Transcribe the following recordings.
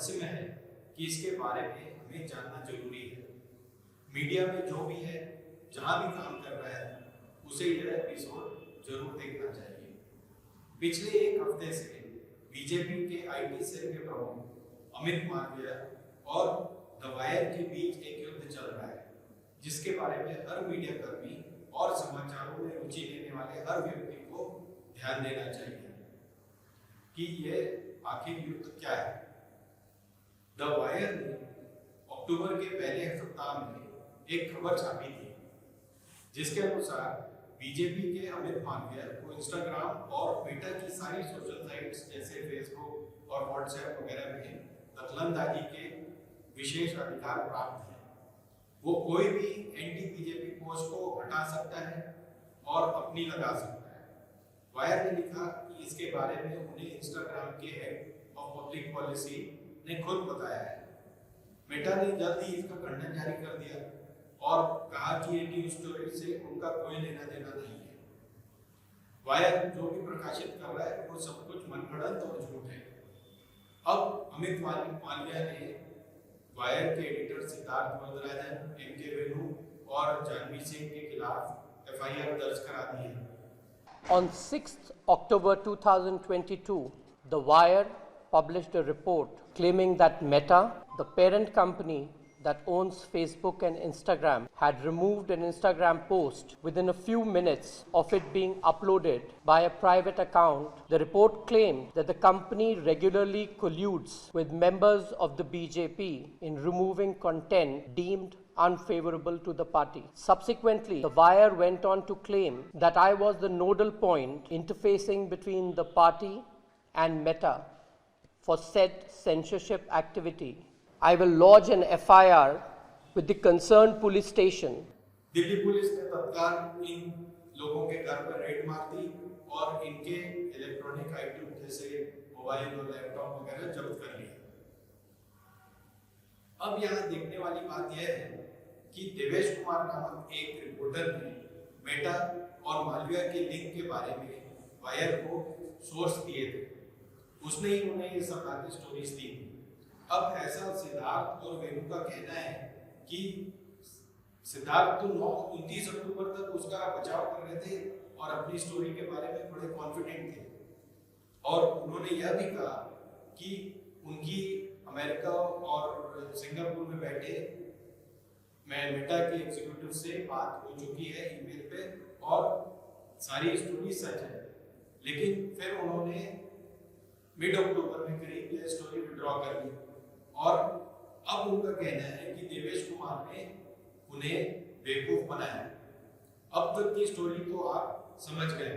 रहस्य में है कि इसके बारे में हमें जानना जरूरी है। मीडिया में जो भी है, जहां भी काम कर रहा है, उसे यह एपिसोड जरूर देखना चाहिए। पिछले एक हफ्ते से बीजेपी के आईटी सेल के प्रमुख अमित मालवीय और द वायर के बीच एक युद्ध चल रहा है, जिसके बारे में हर मीडिया कर्मी और समाचारों में रुचि लेने वाले हर व्यक्ति को ध्यान देना चाहिए कि यह आखिर युद्ध क्या है। द वायर ने अक्टूबर के पहले सप्ताह में एक खबर छापी थी, जिसके अनुसार बीजेपी के अमित मालवीय को इंस्टाग्राम और मेटा की सारी सोशल साइट्स जैसे फेसबुक और व्हाट्सएप वगैरह में दखलंदाजी के विशेष अधिकार प्राप्त हैं। वो कोई भी एंटी बीजेपी पोस्ट को हटा सकता है और अपनी लगा सकता है। वायर ने लिखा कि इसके बारे में उन्हें इंस्टाग्राम के हेड ऑफ पब्लिक पॉलिसी ने खुद बताया है। मेटा ने जल्द ही इसका खंडन जारी कर दिया और कहा कि ये न्यूज स्टोरी से उनका कोई लेना देना नहीं है। वायर जो भी प्रकाशित कर रहा है वो सब कुछ मनगढ़ंत और झूठ है। अब अमित मालवीय ने वायर के एडिटर सिद्धार्थ वरदराजन, एम.के. वेणु और जानवी सिंह के खिलाफ एफआईआर दर्ज करा दी है। On 6th October 2022, The Wire published a report claiming that Meta, the parent company that owns Facebook and Instagram, had removed an Instagram post within a few minutes of it being uploaded by a private account. The report claimed that the company regularly colludes with members of the BJP in removing content deemed unfavorable to the party. Subsequently, The Wire went on to claim that I was the nodal point interfacing between the party and Meta for said censorship activity. I will lodge an FIR with the concerned police station. Delhi police ने तत्काल इन लोगों के घर पर red मार दी और इनके electronic item जैसे मोबाइल और लैपटॉप वगैरह जब्त कर लिए। अब यहाँ देखने वाली बात यह है कि देवेश कुमार नामक एक रिपोर्टर ने मेटा और मालवीय के लिंक के बारे में वायर को सोर्स दिए थे। उसने ही उन्हें ये सब बातें स्टोरीज दी। अब ऐसा सिद्धार्थ और वेणु का कहना है कि सिद्धार्थ तो 29 अक्टूबर तक उसका बचाव कर रहे थे और अपनी स्टोरी के बारे में बड़े कॉन्फिडेंट थे, और उन्होंने यह भी कहा कि उनकी अमेरिका और सिंगापुर में बैठे मेटा के एग्जीक्यूटिव से बात हो चुकी है ईमेल पे और सारी स्टोरी सच है। लेकिन फिर उन्होंने मिड अक्टूबर में करीब यह स्टोरी विड्रॉ कर ली और अब उनका कहना है कि देवेश कुमार ने उन्हें बेवकूफ बनाया। अब तक की स्टोरी तो आप समझ गए।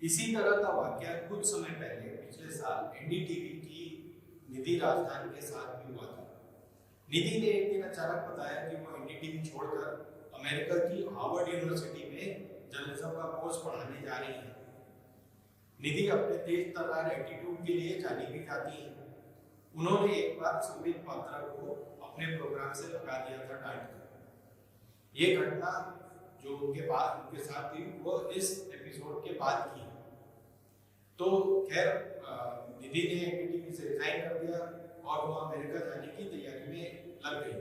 इसी तरह का वाकया कुछ समय पहले पिछले साल एनडीटीवी की निधि राजधान के साथ भी हुआ था। निधि ने एक दिन अचानक बताया कि वो एनडीटीवी छोड़कर अमेरिका की हार्वर्ड यूनिवर्सिटी में जर्नलिज्म का कोर्स पढ़ाने जा रही है। निधि अपने तेज तर्रार एटीट्यूड के लिए जानी भी जाती है। उन्होंने एक बार संबित पात्रा को अपने प्रोग्राम से लगा दिया था डांट कर। ये घटना जो उनके साथ थी वो इस एपिसोड के बाद की। तो खैर निधि ने एनडीटीवी से रिजाइन कर दिया और वो अमेरिका जाने की तैयारी में लग गई।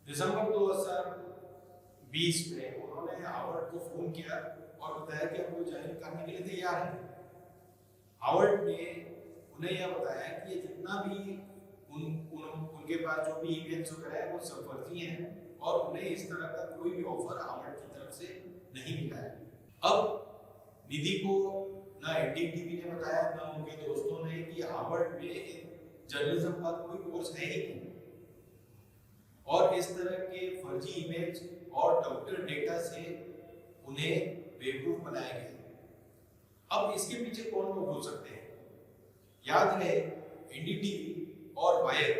दिसंबर 2020 में उन्होंने हार्वर्ड को फोन किया और बताया कि वो ज्वाइन करने के लिए तैयार है। हार्वर्ड ने उन्हें यह बताया कि ये जितना भी उनके पास जो भी ईमेल्स वगैरह है वो सब फर्जी हैं और उन्हें इस तरह का कोई भी ऑफर हार्वर्ड की तरफ से नहीं मिला है। अब निधि को ना एनडीटीवी ने बताया ना उनके दोस्तों ने कि हार्वर्ड में जर्नलिज्म का कोई कोर्स है ही नहीं, और इस तरह के फर्जी इमेज और डॉक्टर डेटा से उन्हें बेवकूफ बनाया गया। अब इसके पीछे कौन लोग हो सकते हैं? याद रहे एनडीटीवी और वायर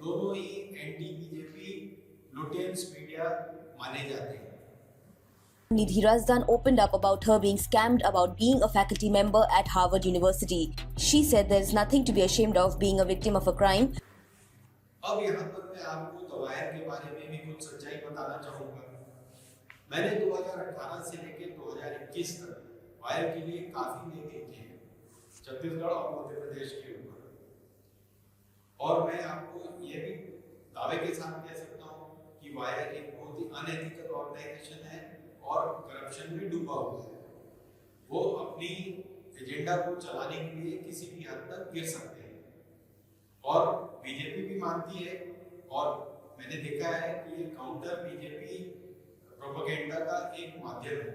दोनों ही एंटी बीजेपी लुटेंस मीडिया माने जाते हैं। Nidhi Razdan opened up about her being scammed about being a faculty member at Harvard University. She said there is nothing to be ashamed of being a victim of a crime. अब यहाँ पर मैं आपको the wire के बारे में भी कुछ सच्चाई बताना चाहूँगा। मैंने 2018 से लेकर 2021 तक वायर के लिए काफी लेख लिखे हैं छत्तीसगढ़ और मध्य प्रदेश के ऊपर। और मैं आपको ये भी दावे के साथ कह सकता हूँ कि वायर एक बहुत ही अनएथिकल ऑर्गेनाइजेशन है और करप्शन में डूबा हुआ है। वो अपनी एजेंडा को चलाने के लिए किसी भी हद तक गिर सकते हैं और बीजेपी भी मानती है और मैंने देखा है कि ये काउंटर बीजेपी प्रोपेगेंडा का एक माध्यम है।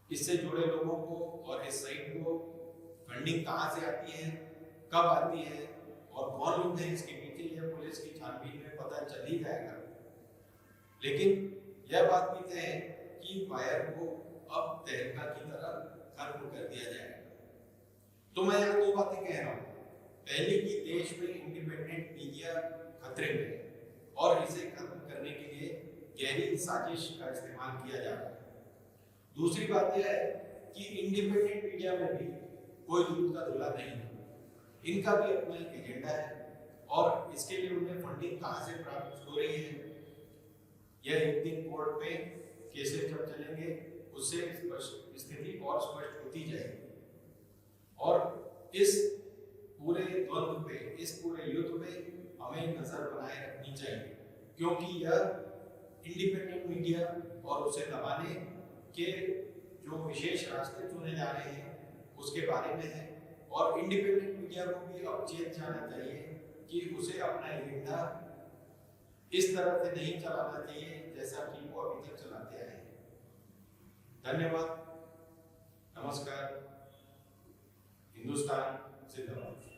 इससे जुड़े लोगों को और इस साइट को फंडिंग कहाँ से आती है, कब आती है और कौन लोग हैं इसके पीछे, यह पुलिस की छानबीन में पता चल ही जाएगा। लेकिन यह बात भी तय है कि वायर को अब तहलका की तरह खत्म कर दिया जाएगा। तो मैं यहाँ दो बातें कह रहा हूँ। पहली कि देश में इंडिपेंडेंट मीडिया खतरे में है और इसे खत्म करने के लिए गहरी साजिश का इस्तेमाल किया जा रहा है। दूसरी बात यह है कि इंडिपेंडेंट मीडिया में भी कोई दूध का धुला नहीं है। इनका भी अपना एक एजेंडा है और इसके लिए उन्हें फंडिंग कहाँ से प्राप्त हो रही है, यह एक दिन कोर्ट में केसेस जब चलेंगे उससे स्थिति और स्पष्ट होती जाएगी। और इस पूरे द्वंद्व पे, इस पूरे युद्ध पे हमें नजर बनाए रखनी चाहिए, क्योंकि यह इंडिपेंडेंट मीडिया और उसे दबाने के जो विशेष रास्ते चुने जा रहे हैं उसके बारे में है। और इंडिपेंडेंट मीडिया को भी अब चेत जाना चाहिए कि उसे अपना एजेंडा इस तरह से नहीं चलाना चाहिए जैसा कि वो अभी तक चलाते आए हैं। धन्यवाद, नमस्कार, हिंदुस्तान जिंदाबाद।